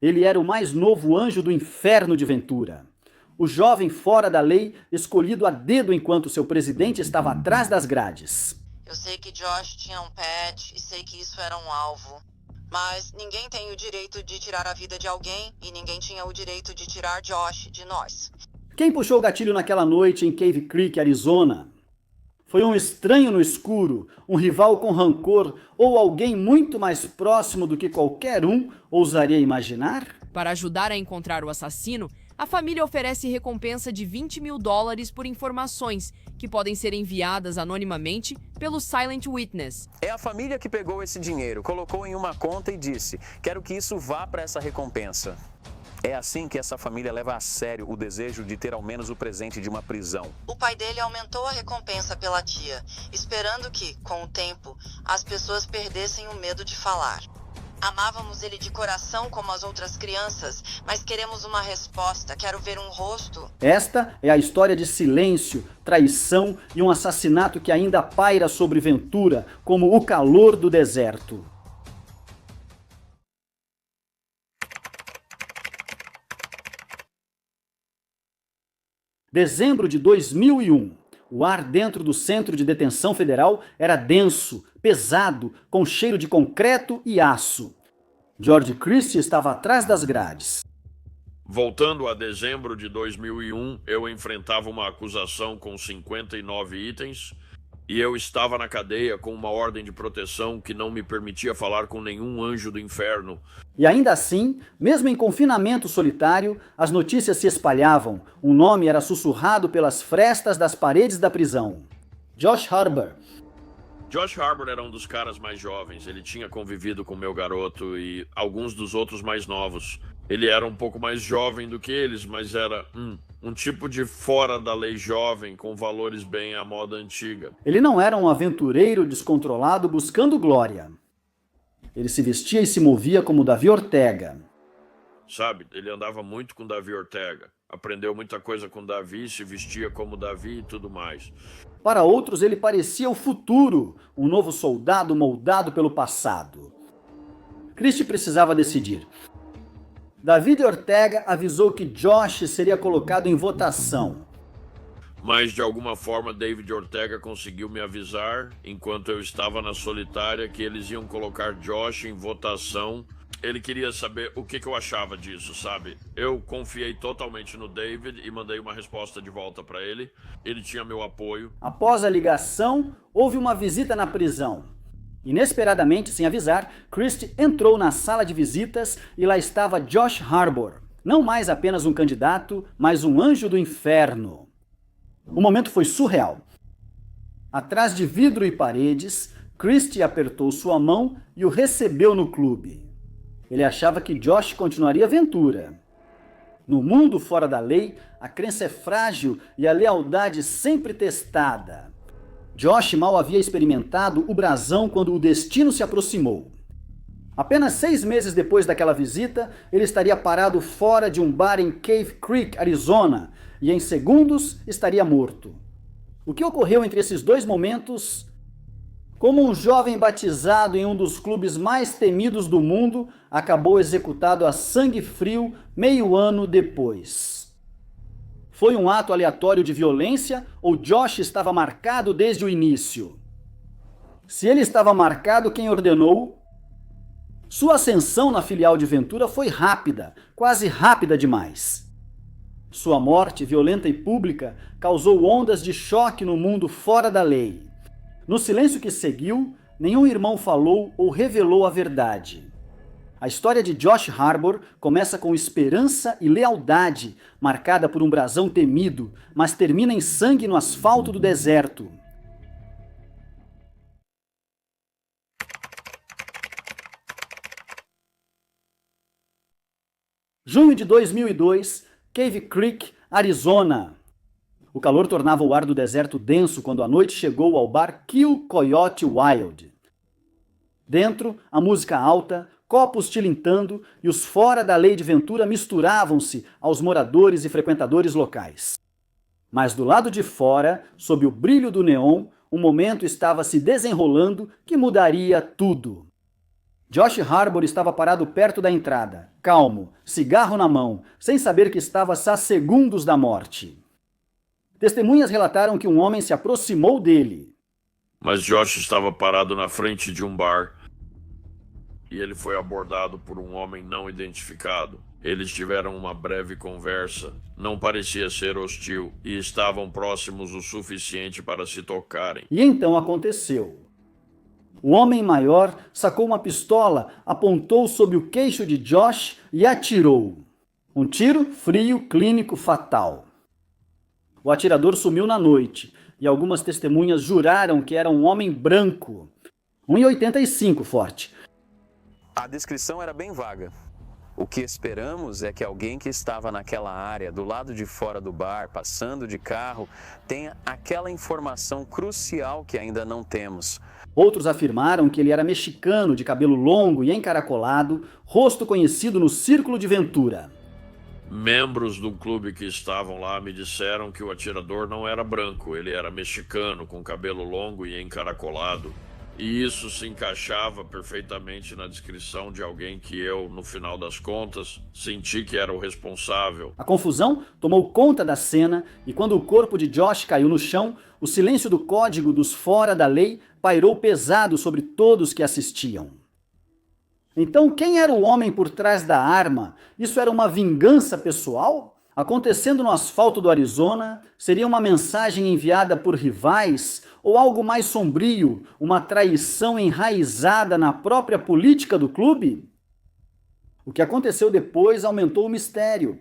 Ele era o mais novo anjo do inferno de Ventura. O jovem fora da lei, escolhido a dedo enquanto seu presidente estava atrás das grades. Eu sei que Josh tinha um pet e sei que isso era um alvo. Mas ninguém tem o direito de tirar a vida de alguém e ninguém tinha o direito de tirar Josh de nós. Quem puxou o gatilho naquela noite em Cave Creek, Arizona? Foi um estranho no escuro, um rival com rancor ou alguém muito mais próximo do que qualquer um ousaria imaginar? Para ajudar a encontrar o assassino, a família oferece recompensa de $20.000 por informações que podem ser enviadas anonimamente pelo Silent Witness. É a família que pegou esse dinheiro, colocou em uma conta e disse: quero que isso vá para essa recompensa. É assim que essa família leva a sério o desejo de ter ao menos o presente de uma prisão. O pai dele aumentou a recompensa pela tia, esperando que, com o tempo, as pessoas perdessem o medo de falar. Amávamos ele de coração como as outras crianças, mas queremos uma resposta, quero ver um rosto. Esta é a história de silêncio, traição e um assassinato que ainda paira sobre Ventura como o calor do deserto. Dezembro de 2001. O ar dentro do Centro de Detenção Federal era denso, pesado, com cheiro de concreto e aço. George Christie estava atrás das grades. Voltando a dezembro de 2001, eu enfrentava uma acusação com 59 itens e eu estava na cadeia com uma ordem de proteção que não me permitia falar com nenhum anjo do inferno. E ainda assim, mesmo em confinamento solitário, as notícias se espalhavam. Um nome era sussurrado pelas frestas das paredes da prisão. Josh Harbour. Josh Harbour era um dos caras mais jovens. Ele tinha convivido com meu garoto e alguns dos outros mais novos. Ele era um pouco mais jovem do que eles, mas era um tipo de fora da lei jovem com valores bem à moda antiga. Ele não era um aventureiro descontrolado buscando glória. Ele se vestia e se movia como Davi Ortega. Sabe, ele andava muito com Davi Ortega. Aprendeu muita coisa com Davi, se vestia como Davi e tudo mais. Para outros, ele parecia o futuro, um novo soldado moldado pelo passado. Christie precisava decidir. David Ortega avisou que Josh seria colocado em votação. Mas, de alguma forma, David Ortega conseguiu me avisar, enquanto eu estava na solitária, que eles iam colocar Josh em votação. Ele queria saber o que eu achava disso, sabe? Eu confiei totalmente no David e mandei uma resposta de volta para ele. Ele tinha meu apoio. Após a ligação, houve uma visita na prisão. Inesperadamente, sem avisar, Christie entrou na sala de visitas e lá estava Josh Harbour. Não mais apenas um candidato, mas um anjo do inferno. O momento foi surreal. Atrás de vidro e paredes, Christie apertou sua mão e o recebeu no clube. Ele achava que Josh continuaria a aventura. No mundo fora da lei, a crença é frágil e a lealdade sempre testada. Josh mal havia experimentado o brasão quando o destino se aproximou. Apenas 6 meses depois daquela visita, ele estaria parado fora de um bar em Cave Creek, Arizona, e em segundos estaria morto. O que ocorreu entre esses dois momentos? Como um jovem batizado em um dos clubes mais temidos do mundo, acabou executado a sangue frio meio ano depois. Foi um ato aleatório de violência ou Josh estava marcado desde o início? Se ele estava marcado, quem ordenou? Sua ascensão na filial de Ventura foi rápida, quase rápida demais. Sua morte, violenta e pública, causou ondas de choque no mundo fora da lei. No silêncio que seguiu, nenhum irmão falou ou revelou a verdade. A história de Josh Harbour começa com esperança e lealdade, marcada por um brasão temido, mas termina em sangue no asfalto do deserto. Junho de 2002, Cave Creek, Arizona. O calor tornava o ar do deserto denso quando a noite chegou ao bar Kill Coyote Wild. Dentro, a música alta, copos tilintando e os fora da lei de Ventura misturavam-se aos moradores e frequentadores locais. Mas do lado de fora, sob o brilho do neon, um momento estava se desenrolando que mudaria tudo. Josh Harbour estava parado perto da entrada, calmo, cigarro na mão, sem saber que estava a segundos da morte. Testemunhas relataram que um homem se aproximou dele. Mas Josh estava parado na frente de um bar e ele foi abordado por um homem não identificado. Eles tiveram uma breve conversa, não parecia ser hostil e estavam próximos o suficiente para se tocarem. E então aconteceu. O homem maior sacou uma pistola, apontou sobre o queixo de Josh e atirou. Um tiro frio, clínico, fatal. O atirador sumiu na noite e algumas testemunhas juraram que era um homem branco, 1,85 forte. A descrição era bem vaga. O que esperamos é que alguém que estava naquela área, do lado de fora do bar, passando de carro, tenha aquela informação crucial que ainda não temos. Outros afirmaram que ele era mexicano, de cabelo longo e encaracolado, rosto conhecido no Círculo de Ventura. Membros do clube que estavam lá me disseram que o atirador não era branco, ele era mexicano, com cabelo longo e encaracolado. E isso se encaixava perfeitamente na descrição de alguém que eu, no final das contas, senti que era o responsável. A confusão tomou conta da cena e quando o corpo de Josh caiu no chão, o silêncio do código dos fora da lei pairou pesado sobre todos que assistiam. Então, quem era o homem por trás da arma? Isso era uma vingança pessoal? Acontecendo no asfalto do Arizona, seria uma mensagem enviada por rivais ou algo mais sombrio, uma traição enraizada na própria política do clube? O que aconteceu depois aumentou o mistério.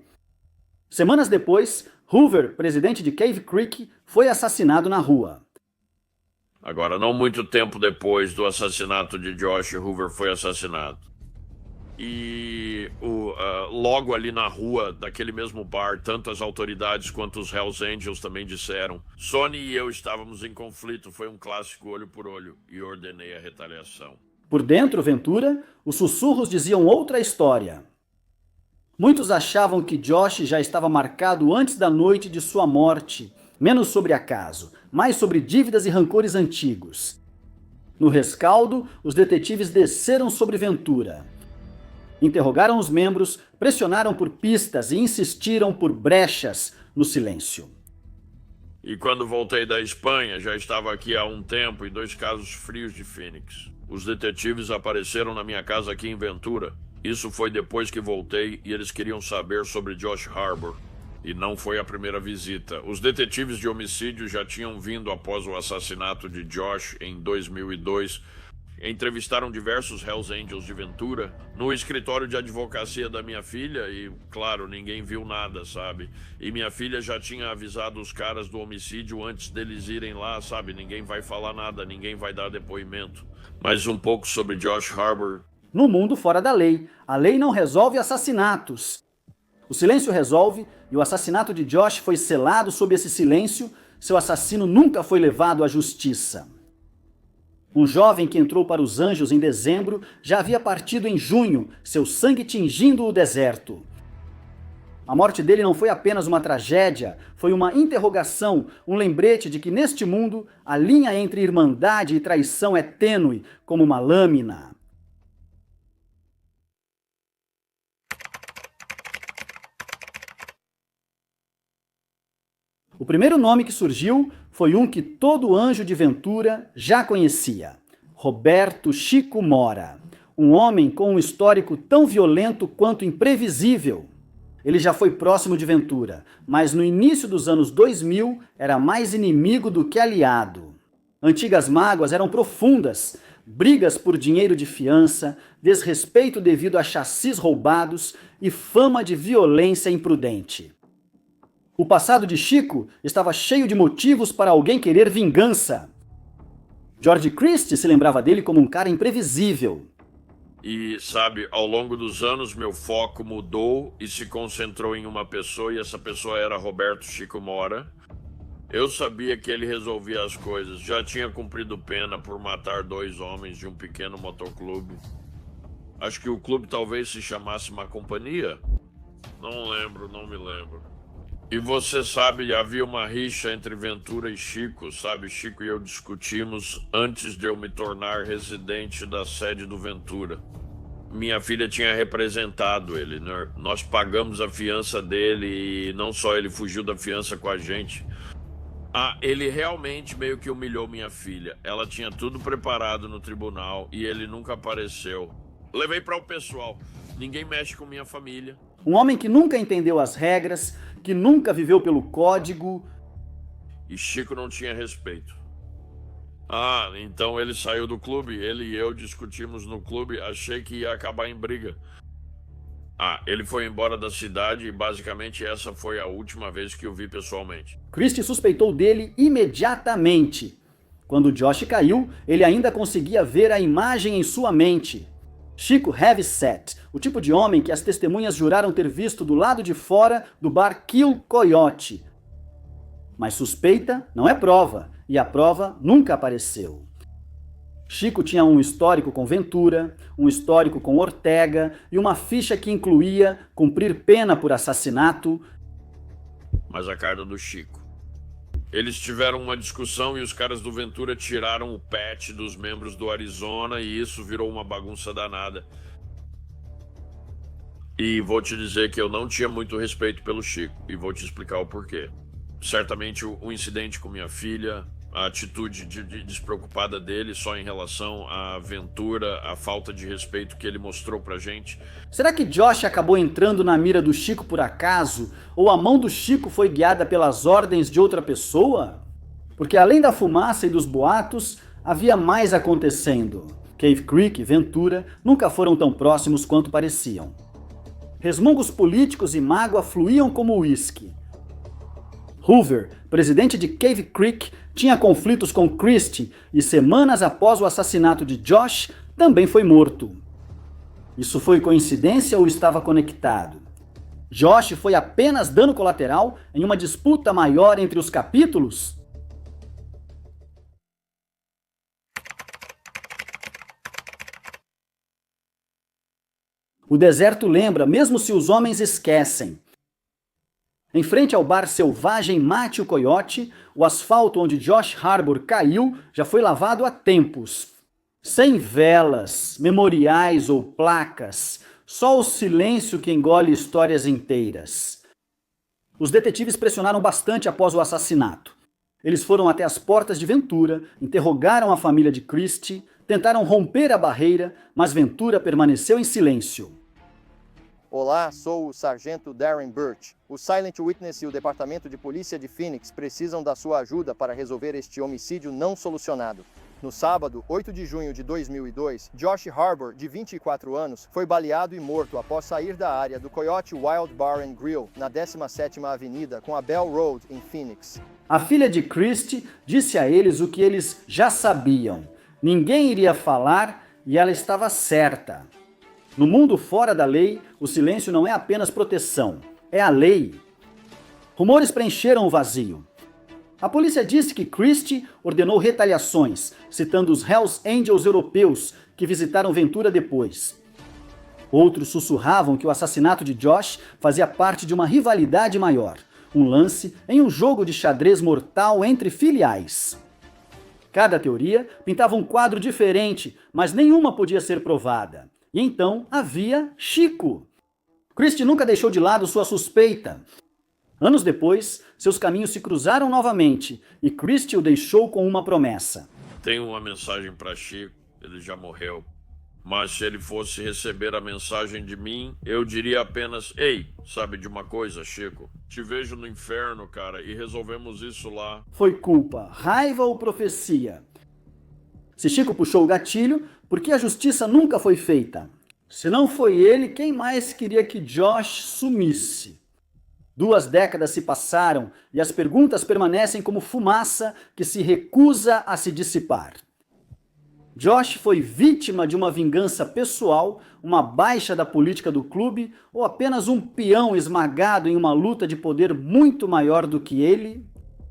Semanas depois, Hoover, presidente de Cave Creek, foi assassinado na rua. Agora, não muito tempo depois do assassinato de Josh, Hoover foi assassinado. E logo ali na rua daquele mesmo bar, tanto as autoridades quanto os Hells Angels também disseram. Sonny e eu estávamos em conflito, foi um clássico olho por olho, e ordenei a retaliação. Por dentro, Ventura, os sussurros diziam outra história. Muitos achavam que Josh já estava marcado antes da noite de sua morte, menos sobre acaso, mais sobre dívidas e rancores antigos. No rescaldo, os detetives desceram sobre Ventura. Interrogaram os membros, pressionaram por pistas e insistiram por brechas no silêncio. E quando voltei da Espanha, já estava aqui há um tempo e 2 casos frios de Phoenix. Os detetives apareceram na minha casa aqui em Ventura. Isso foi depois que voltei e eles queriam saber sobre Josh Harbour. E não foi a primeira visita. Os detetives de homicídio já tinham vindo após o assassinato de Josh em 2002. Entrevistaram diversos Hells Angels de Ventura no escritório de advocacia da minha filha e, claro, ninguém viu nada, sabe? E minha filha já tinha avisado os caras do homicídio antes deles irem lá, sabe? Ninguém vai falar nada, ninguém vai dar depoimento. Mas um pouco sobre Josh Harbour. No mundo fora da lei, a lei não resolve assassinatos. O silêncio resolve e o assassinato de Josh foi selado sob esse silêncio. Seu assassino nunca foi levado à justiça. Um jovem que entrou para os Anjos em dezembro já havia partido em junho, seu sangue tingindo o deserto. A morte dele não foi apenas uma tragédia, foi uma interrogação, um lembrete de que neste mundo a linha entre irmandade e traição é tênue como uma lâmina. O primeiro nome que surgiu foi um que todo anjo de Ventura já conhecia: Roberto Chico Mora, um homem com um histórico tão violento quanto imprevisível. Ele já foi próximo de Ventura, mas no início dos anos 2000 era mais inimigo do que aliado. Antigas mágoas eram profundas, brigas por dinheiro de fiança, desrespeito devido a chassis roubados e fama de violência imprudente. O passado de Chico estava cheio de motivos para alguém querer vingança. George Christie se lembrava dele como um cara imprevisível. E, sabe, ao longo dos anos meu foco mudou e se concentrou em uma pessoa, e essa pessoa era Roberto Chico Mora. Eu sabia que ele resolvia as coisas, já tinha cumprido pena por matar 2 homens de um pequeno motoclube. Acho que o clube talvez se chamasse Má Companhia. Não lembro, não me lembro. E você sabe, havia uma rixa entre Ventura e Chico, sabe? Chico e eu discutimos antes de eu me tornar residente da sede do Ventura. minha filha tinha representado ele, né? Nós pagamos a fiança dele e não só ele fugiu da fiança com a gente. Ele realmente meio que humilhou minha filha. Ela tinha tudo preparado no tribunal e ele nunca apareceu. Levei para o pessoal. Ninguém mexe com minha família. Um homem que nunca entendeu as regras, que nunca viveu pelo código. E Chico não tinha respeito. Então ele saiu do clube. Ele e eu discutimos no clube. Achei que ia acabar em briga. Ele foi embora da cidade e basicamente essa foi a última vez que o vi pessoalmente. Christie suspeitou dele imediatamente. Quando Josh caiu, ele ainda conseguia ver a imagem em sua mente. Chico Heavyset, o tipo de homem que as testemunhas juraram ter visto do lado de fora do bar Kill Coyote. Mas suspeita não é prova, e a prova nunca apareceu. Chico tinha um histórico com Ventura, um histórico com Ortega e uma ficha que incluía cumprir pena por assassinato. Mas a carta do Chico. Eles tiveram uma discussão e os caras do Ventura tiraram o patch dos membros do Arizona e isso virou uma bagunça danada. E vou te dizer que eu não tinha muito respeito pelo Chico e vou te explicar o porquê. Certamente o incidente com minha filha, a atitude despreocupada dele só em relação à Ventura, a falta de respeito que ele mostrou pra gente. Será que Josh acabou entrando na mira do Chico por acaso? Ou a mão do Chico foi guiada pelas ordens de outra pessoa? Porque além da fumaça e dos boatos, havia mais acontecendo. Cave Creek e Ventura nunca foram tão próximos quanto pareciam. Resmungos políticos e mágoa fluíam como uísque. Hoover, presidente de Cave Creek, tinha conflitos com Christie e semanas após o assassinato de Josh, também foi morto. Isso foi coincidência ou estava conectado? Josh foi apenas dano colateral em uma disputa maior entre os capítulos? O deserto lembra, mesmo se os homens esquecem. Em frente ao bar selvagem Mate o Coyote, o asfalto onde Josh Harbour caiu já foi lavado há tempos. Sem velas, memoriais ou placas, só o silêncio que engole histórias inteiras. Os detetives pressionaram bastante após o assassinato. Eles foram até as portas de Ventura, interrogaram a família de Christie, tentaram romper a barreira, mas Ventura permaneceu em silêncio. Olá, sou o Sargento Darren Birch. O Silent Witness e o Departamento de Polícia de Phoenix precisam da sua ajuda para resolver este homicídio não solucionado. No sábado, 8 de junho de 2002, Josh Harbour, de 24 anos, foi baleado e morto após sair da área do Coyote Wild Bar and Grill, na 17ª Avenida com a Bell Road, em Phoenix. A filha de Christie disse a eles o que eles já sabiam. Ninguém iria falar e ela estava certa. No mundo fora da lei, o silêncio não é apenas proteção, é a lei. Rumores preencheram o vazio. A polícia disse que Christie ordenou retaliações, citando os Hells Angels europeus que visitaram Ventura depois. Outros sussurravam que o assassinato de Josh fazia parte de uma rivalidade maior, um lance em um jogo de xadrez mortal entre filiais. Cada teoria pintava um quadro diferente, mas nenhuma podia ser provada. E então havia Chico. Christie nunca deixou de lado sua suspeita. Anos depois, seus caminhos se cruzaram novamente e Christie o deixou com uma promessa. Tenho uma mensagem para Chico, ele já morreu. Mas se ele fosse receber a mensagem de mim, eu diria apenas: ei, sabe de uma coisa, Chico? Te vejo no inferno, cara, e resolvemos isso lá. Foi culpa, raiva ou profecia? Se Chico puxou o gatilho, por que a justiça nunca foi feita? Se não foi ele, quem mais queria que Josh sumisse? 2 décadas se passaram e as perguntas permanecem como fumaça que se recusa a se dissipar. Josh foi vítima de uma vingança pessoal, uma baixa da política do clube ou apenas um peão esmagado em uma luta de poder muito maior do que ele?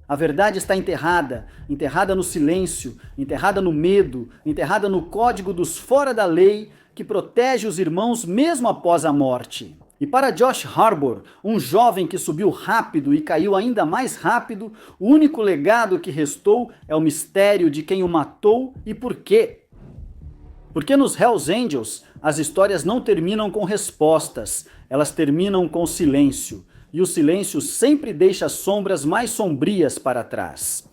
A verdade está enterrada, enterrada no silêncio, enterrada no medo, enterrada no código dos fora da lei que protege os irmãos mesmo após a morte. E para Josh Harbour, um jovem que subiu rápido e caiu ainda mais rápido, o único legado que restou é o mistério de quem o matou e por quê. Porque nos Hells Angels, as histórias não terminam com respostas, elas terminam com silêncio. E o silêncio sempre deixa sombras mais sombrias para trás.